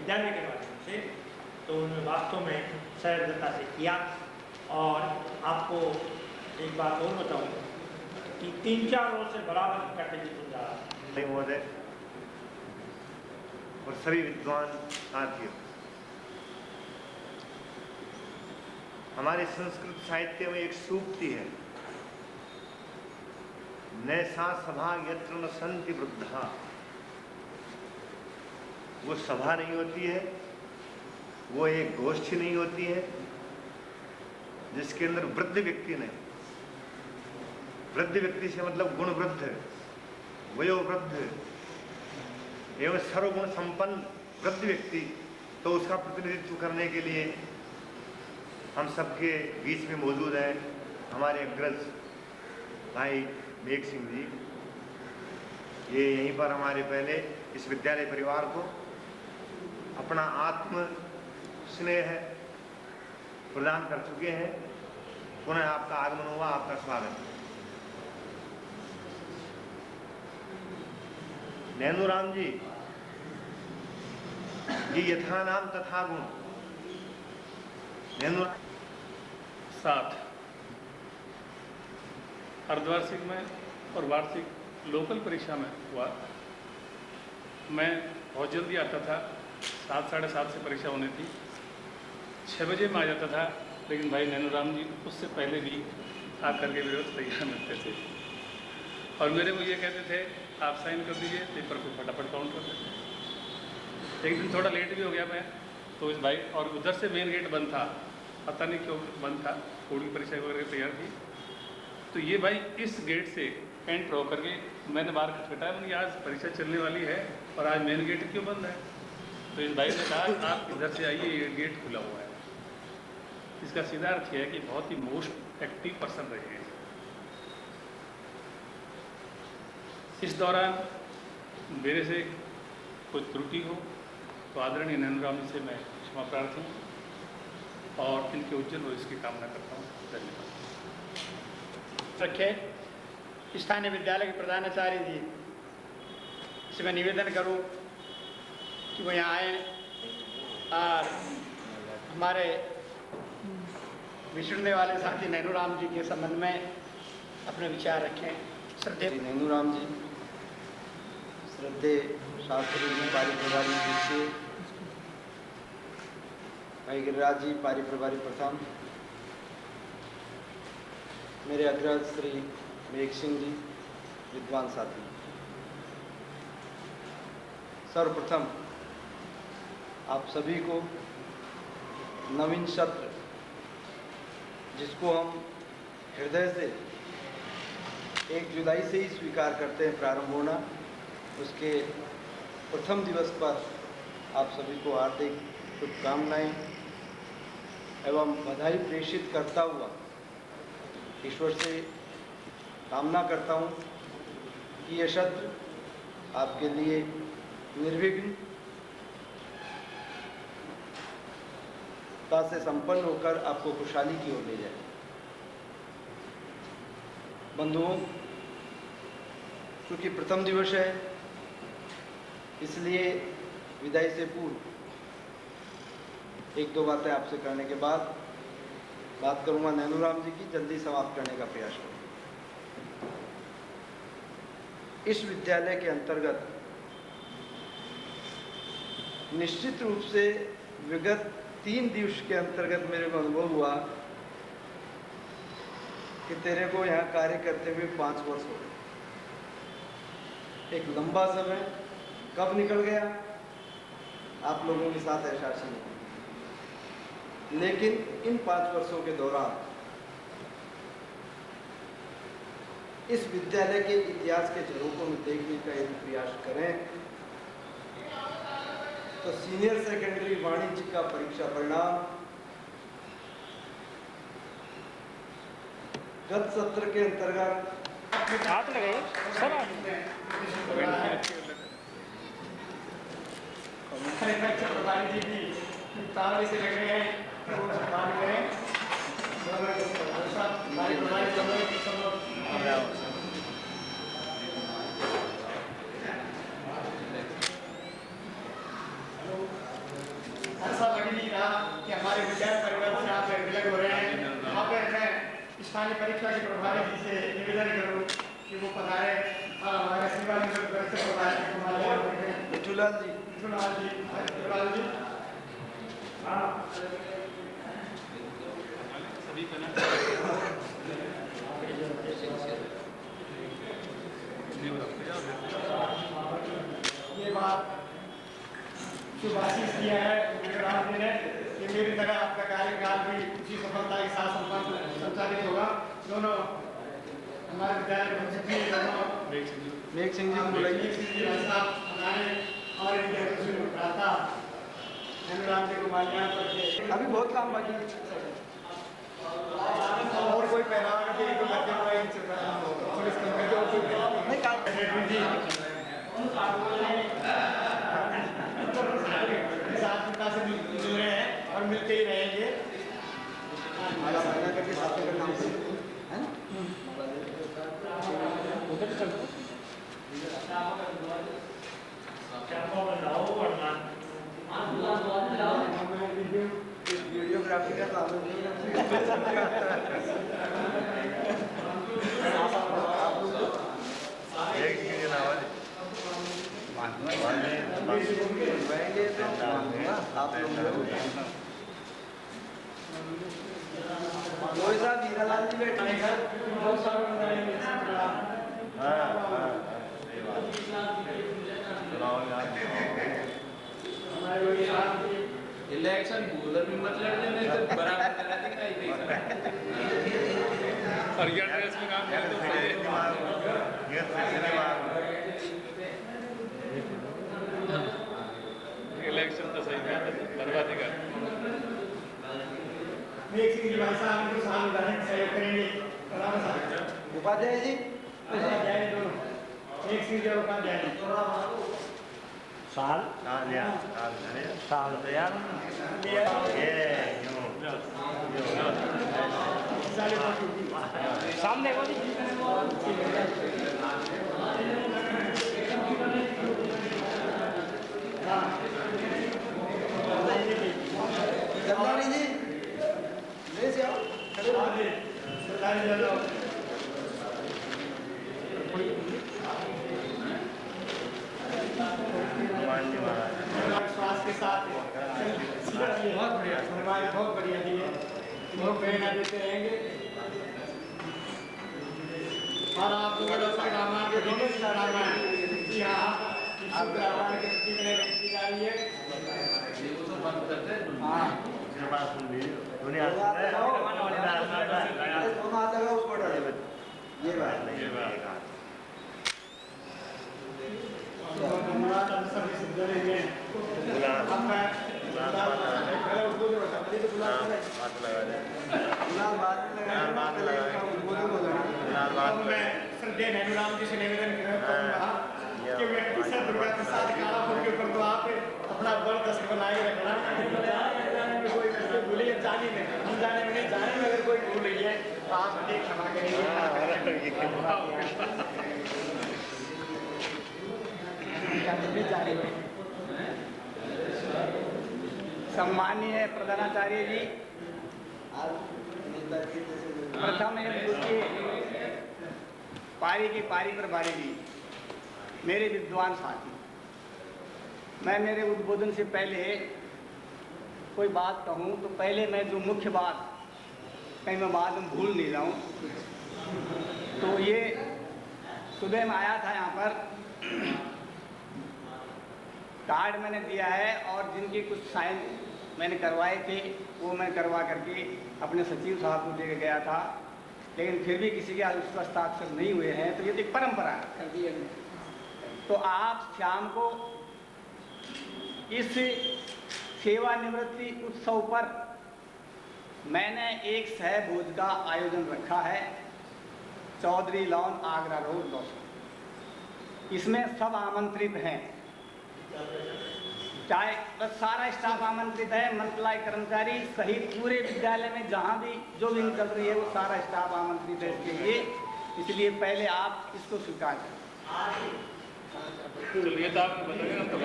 विद्यालय के माध्यम से, तो उन्होंने वास्तव में सहृदयता से किया। और आपको एक बात और बताऊँ कि 3-4 वर्ष से बराबर करते जीतून जा रहा महोदय और सभी विद्वान साथियों, हमारे संस्कृत साहित्य में एक सूक्ति है, नैसा सभा यत्र न सन्ति वृद्धा। वो सभा नहीं होती है, वो एक गोष्ठी नहीं होती है जिसके अंदर वृद्ध व्यक्ति नहीं। वृद्ध व्यक्ति से मतलब गुण वृद्ध, वयोवृद्ध एवं सर्वगुण संपन्न वृद्ध व्यक्ति, तो उसका प्रतिनिधित्व करने के लिए हम सबके बीच में मौजूद हैं हमारे अग्रज भाई मेघ सिंह जी। ये यहीं पर हमारे पहले इस विद्यालय परिवार को अपना आत्म स्नेह प्रदान कर चुके हैं। पुनः आपका आगमन हुआ, आपका स्वागत है। नैनूराम जी, ये यथा नाम तथा गुण। नैनू 7 अर्धवार्षिक में और वार्षिक लोकल परीक्षा में हुआ। मैं बहुत जल्दी आता था, 7 साढ़े 7 से परीक्षा होनी थी, 6 बजे में आ जाता था। लेकिन भाई नैनूराम जी उससे पहले भी आकर के मेरे तैयार मिलते थे और मेरे को ये कहते थे आप साइन कर दीजिए, पेपर को फटाफट काउंट कर देते। एक दिन थोड़ा लेट भी हो गया मैं, तो इस भाई और उधर से मेन गेट बंद था, पता नहीं क्यों बंद था, थोड़ी परीक्षा वगैरह तैयार थी। तो ये भाई इस गेट से एंटर होकर के मैंने बाहर खटखटाया, मैंने आज परीक्षा चलने वाली है और आज मेन गेट क्यों बंद है। तो इस भाई ने कहा आप इधर से आइए, ये गेट खुला हुआ है। इसका सीधा अर्थ यह है कि बहुत ही मोस्ट एक्टिव पर्सन रहे हैं। इस दौरान मेरे से कोई त्रुटि हो तो आदरणीय नैनूराम जी से मैं क्षमा प्रार्थी हूँ और इनके उज्जवल भविष्य की कामना करता हूँ। धन्यवाद। रखे स्थानीय विद्यालय के प्रधानाचार्य जी से मैं निवेदन करूं कि वो यहाँ आए और हमारे विछड़ने वाले साथी नैनूराम जी के संबंध में अपने विचार रखें। श्रद्धेय नैनूराम जी, श्रद्धेय शास्त्री जी, पारी प्रभारी द्वितीय, भाई गिरिराज जी, पारी प्रभारी प्रथम, मेरे अग्रज श्री मेघ सिंह जी, विद्वान साथी, सर्वप्रथम आप सभी को नवीन सत्र, जिसको हम हृदय से 1 जुलाई से ही स्वीकार करते हैं प्रारंभ होना, उसके प्रथम दिवस पर आप सभी को हार्दिक शुभकामनाएं एवं बधाई प्रेषित करता हुआ ईश्वर से कामना करता हूं कि यह सत्र आपके लिए निर्विघ्न से संपन्न होकर आपको खुशहाली की ओर ले जाए। बंधुओं, चूंकि प्रथम दिवस है इसलिए विदाई से पूर्व 1-2 बातें आपसे करने के बाद बात करूंगा नैनूराम जी की, जल्दी समाप्त करने का प्रयास करूंगा। इस विद्यालय के अंतर्गत निश्चित रूप से विगत 3 दिवस के अंतर्गत मेरे को अनुभव हुआ कि तेरे को यहाँ कार्य करते हुए 5 वर्ष हो गए। एक लंबा समय कब निकल गया आप लोगों के साथ एहसास नहीं, लेकिन इन 5 वर्षों के दौरान इस विद्यालय के इतिहास के झरोकों में देखने का यदि प्रयास करें तो सीनियर सेकेंडरी वाणिज्य का परीक्षा परिणाम गत सत्र के अंतर्गत हाथ लगे सर प्रधान जी भी ताली से लगे हैं, सम्मान करें। हमारे विद्यालय परिवार से आप विलग हो रहे हैं, वहाँ पर मैं स्थानीय परीक्षा के प्रभारी जी से निवेदन करूँ कि वो पधारे और हमारे सेवा निवृत्त से पधारे। मिठूलाल जी, मिठूलाल जी सभी का ना ये बात शुभ आशीष किया है राम जी ने कि मेरी तरह आपका कार्यकाल भी उसी सफलता के साथ संचालित होगा। दोनों हमारे विद्यालय मेघ सिंह जी को बुलाइए। और इनके प्राता अनुराम जी को माल्यार्पण करके अभी बहुत काम बाकी है। और कोई पहनावा के लिए लगे हुए पुलिस कंपनी और कोई नहीं काम से मिल रहे हैं और मिलते ही रहेंगे। माला माला करके साथ में करना है ना। वीडियोग्राफी का काम आप लोग हीरालाल जी बैठे हैं। इलेक्शन बोलर भी मतलब नहीं तो बराबर करा देगा ही और ये ड्रेस में काम करते तो सही इलेक्शन तो सही है बर्बादी का मेघ सिंह जी भाई साहब को साल उदाहरण सहयोग करेंगे। उपाध्याय जी उपाध्याय दोनों मेघ सिंह जी और उपाध्याय साल यार सामने को जगदानी जी ले से आओ विश्वास के साथ बहुत बढ़िया बहुत बढ़िया दी है, बहुत प्रेरणा देते रहेंगे और आप लोगों का रामायण के दोनों जिला रामायण जी हाँ रामायण की छुट्टी में रखी जा रही है। हाँ ये बात धन्यवाद आप सभी से जुड़े हुए हैं। अब मैं श्रद्धेय नैनूराम जी से निवेदन करूंगा कि व्यक्ति से दुर्गा प्रसाद काला फूल के ऊपर तो आप अपना बर्दाश्त बनाए रखना। कोई वैसे भूले जाने में हम जाने में नहीं जाने में अगर कोई भूल रही है तो आप मुझे क्षमा करेंगे। सम्माननीय प्रधानाचार्य जी, प्रथम एवं द्वितीय पारी की पारी पर बारी दी, मेरे विद्वान साथी, मैं मेरे उद्बोधन से पहले कोई बात कहूँ तो पहले मैं जो मुख्य बात कहीं मैं बाद में भूल नहीं जाऊँ, तो ये सुबह में आया था यहाँ पर कार्ड मैंने दिया है और जिनके कुछ साइन मैंने करवाए थे वो मैं करवा करके अपने सचिव साहब को दे गया था, लेकिन फिर भी किसी के उस पर हस्ताक्षर नहीं हुए हैं, तो ये तो एक परंपरा कर दी। तो आप शाम को इस सेवानिवृत्ति उत्सव पर मैंने एक सहभोज का आयोजन रखा है, चौधरी लॉन आगरा रोड लौसो। इसमें सब आमंत्रित हैं, चाहे बस सारा स्टाफ आमंत्रित है, मंत्रालय कर्मचारी सहित पूरे विद्यालय में जहाँ भी जो भी निकल रही है वो सारा स्टाफ आमंत्रित है इसके लिए, इसलिए पहले आप इसको स्वीकार करें। चलिए तो आप बताइए ना तो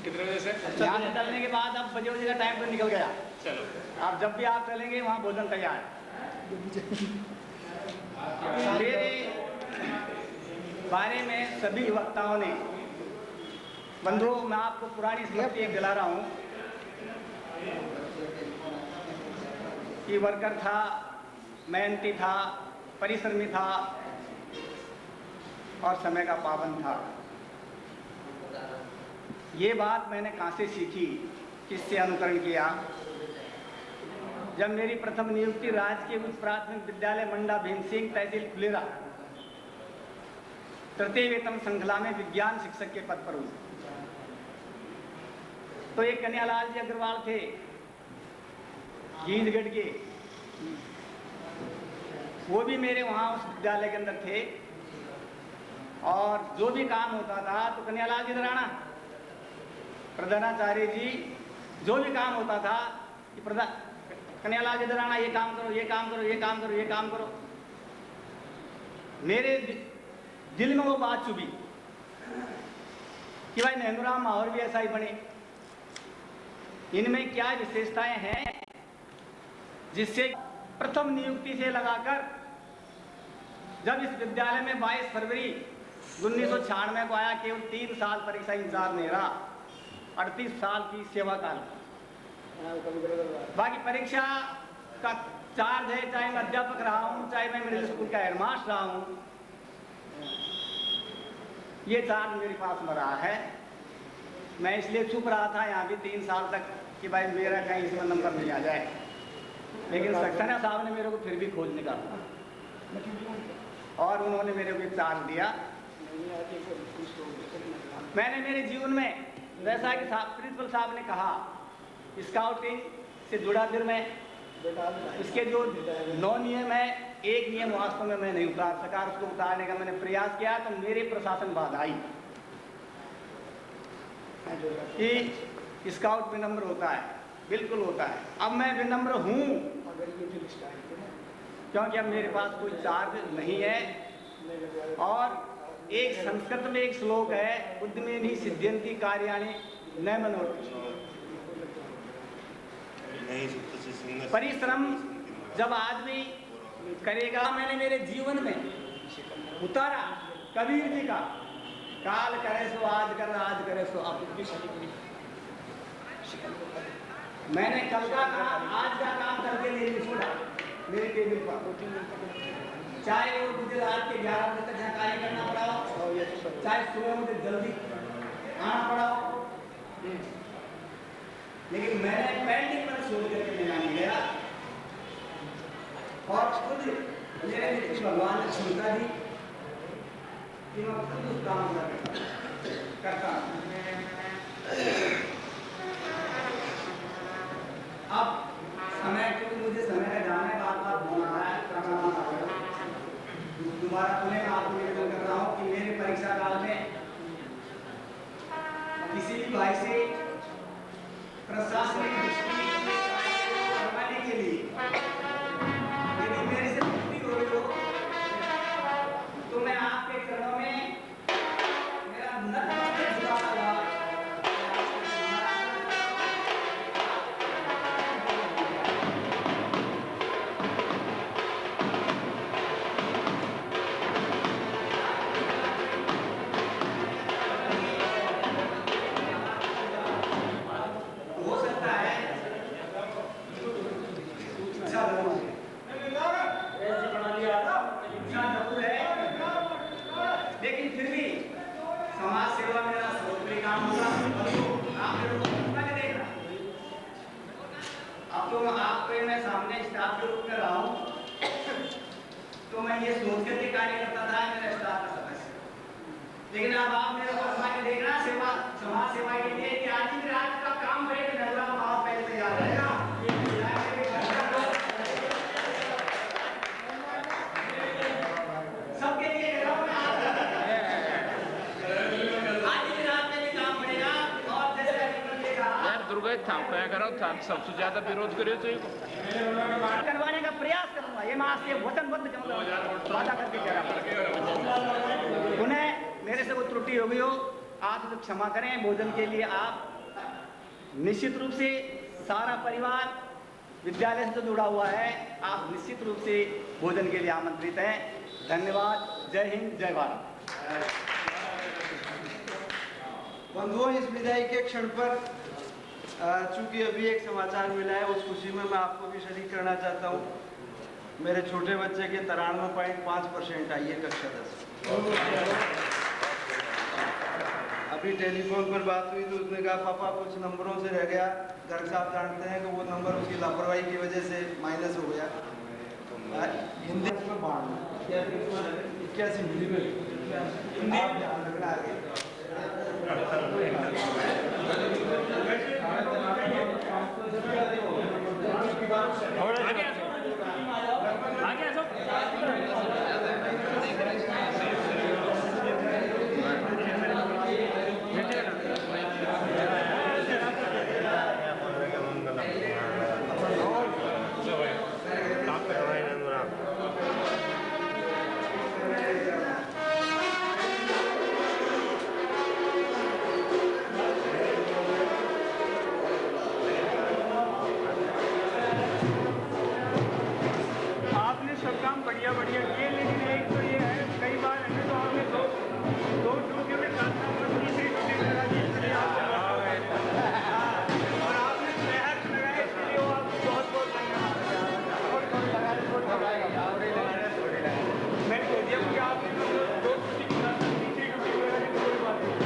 कितने बजे से? यहाँ से चलने के बाद अब बजे का टाइम तो निकल गया। चलो आप जब भी आप चलेंगे वहाँ भोजन तैयार। मेरे बारे में सभी वक्ताओं ने, बंधुओं मैं आपको पुरानी स्मृति एक दिला रहा हूँ कि वर्कर था, मेहनती था, परिश्रमी था और समय का पाबंद था। ये बात मैंने कहाँ से सीखी, किससे अनुकरण किया? जब मेरी प्रथम नियुक्ति राजकीय उच्च प्राथमिक विद्यालय मंडा भीम सिंह तहसील फुलेरा तृतीय वेतन श्रृंखला में विज्ञान शिक्षक के पद पर हुई, तो एक कन्यालाल जी अग्रवाल थे गींदगढ़ के, वो भी मेरे वहाँ उस विद्यालय के अंदर थे और जो भी काम होता था तो कन्यालाल जी दराना प्रधानाचार्य जी जो भी काम होता था कि कन्यालाल जी दराना ये काम करो, ये काम करो, ये काम करो, ये काम करो। मेरे दिल में वो बात चुभी कि भाई नेंदुराम और भी ऐसा ही बने। इनमें क्या विशेषताएं हैं जिससे प्रथम नियुक्ति से लगाकर जब इस विद्यालय में 22 फरवरी 1996 को आया, केवल 3 साल परीक्षा इंतजार नहीं रहा, 38 साल की सेवा काल। बाकी परीक्षा का चार्ज है, चाहे मैं अध्यापक रहा हूँ, चाहे मैं मिडिल स्कूल का हेडमास्टर रहा हूँ, ये चार्ज मेरे पास में रहा है। मैं इसलिए चुप रहा था यहाँ भी 3 साल तक कि भाई मेरा कहीं इसमें नंबर नहीं आ जाए, लेकिन सक्सेना साहब ने मेरे को फिर भी खोज निकाला और उन्होंने मेरे को एक चार्ज दिया। मैंने मेरे जीवन में जैसा कि प्रिंसिपल साहब ने कहा, स्काउटिंग से जुड़ा फिर मैं इसके जो 9 नियम है, एक नियम वास्तव में मैं नहीं उतार सका, उसको उतारने का मैंने प्रयास किया तो मेरे प्रशासन बाधा आई कि स्काउट विनम्र होता है, बिल्कुल होता है। अब मैं विनम्र हूँ क्योंकि अब मेरे पास कोई चार्ज नहीं है। और एक संस्कृत में एक श्लोक है, उद्यमेनि सिद्ध्यन्ति कार्याणि न मनोरथ। परिश्रम जब आदमी करेगा, मैंने मेरे जीवन में उतारा कबीर जी का, काल करे सो आज कर, आज करे सो अब। मैंने कल का काम आज का काम करके नहीं छोड़ा मेरे टेबल पर, चाहे वो मुझे रात के 11 बजे तक यहाँ कार्य करना पड़ा हो, चाहे सुबह मुझे जल्दी आना पड़ा हो, लेकिन मैंने पेंडिंग पर छोड़ करके लेना नहीं गया। और खुद मेरे लिए भगवान ने क्षमता दी कि मैं खुद उस काम करता हूँ। अब समय, क्योंकि मुझे समय का जाने बात होना है, दोबारा पुनः मैं आपको निवेदन कर रहा हूँ कि मेरे परीक्षा काल में किसी भी भाई से प्रशासनिक दृष्टि करवाने के लिए यदि मेरे से त्रुटि हो रही हो तो मैं आपके चरणों में मेरा नतमस्तक झुकाता हुआ लेकिन अब आप मेरे को अरमा के देखना सेवा, समाज सेवा के लिए कि आज ही रात का काम करे तो नजर आप पहले तैयार रहेगा। सबके लिए आज ही रात में भी काम पड़ेगा। और जैसे यार दुर्गा थाम पाया करो, सबसे ज्यादा विरोध करे तो करवाने का प्रयास करूंगा। ये मैं आज से वचनबद्ध वादा करके कह रहा हूँ। उन्हें मेरे से कोई त्रुटि हो गई हो, आप तो क्षमा करें। भोजन के लिए आप निश्चित रूप से सारा परिवार विद्यालय से जुड़ा हुआ है, आप निश्चित रूप से भोजन के लिए आमंत्रित हैं। धन्यवाद। जय हिंद, जय भारत। बंधुओं, इस विदाई के क्षण पर चूंकि अभी एक समाचार मिला है, उस खुशी में मैं आपको भी शरीक करना चाहता हूँ। मेरे छोटे बच्चे के 93.5% आई है कक्षा 10। अभी टेलीफोन पर बात हुई तो उसने कहा पापा कुछ नंबरों से रह गया। घर से आप जानते हैं कि वो नंबर उसकी लापरवाही की वजह से माइनस हो गया। हिंदी में 81 हिंदी में आप ध्यान रखना आगे। बढ़िया किए, लेकिन एक तो ये है कई बार ऐसे तो आपने दो ड्यूटियों के साथ तीसरी ड्यूटी में लगा दी और आपने सेहत लगाए, इसके लिए वो आपको बहुत बहुत धन्यवाद। मैं कह दिया कि आपने दो ड्यूटी के साथ तीसरी ड्यूटी में लगा दी, कोई बात नहीं।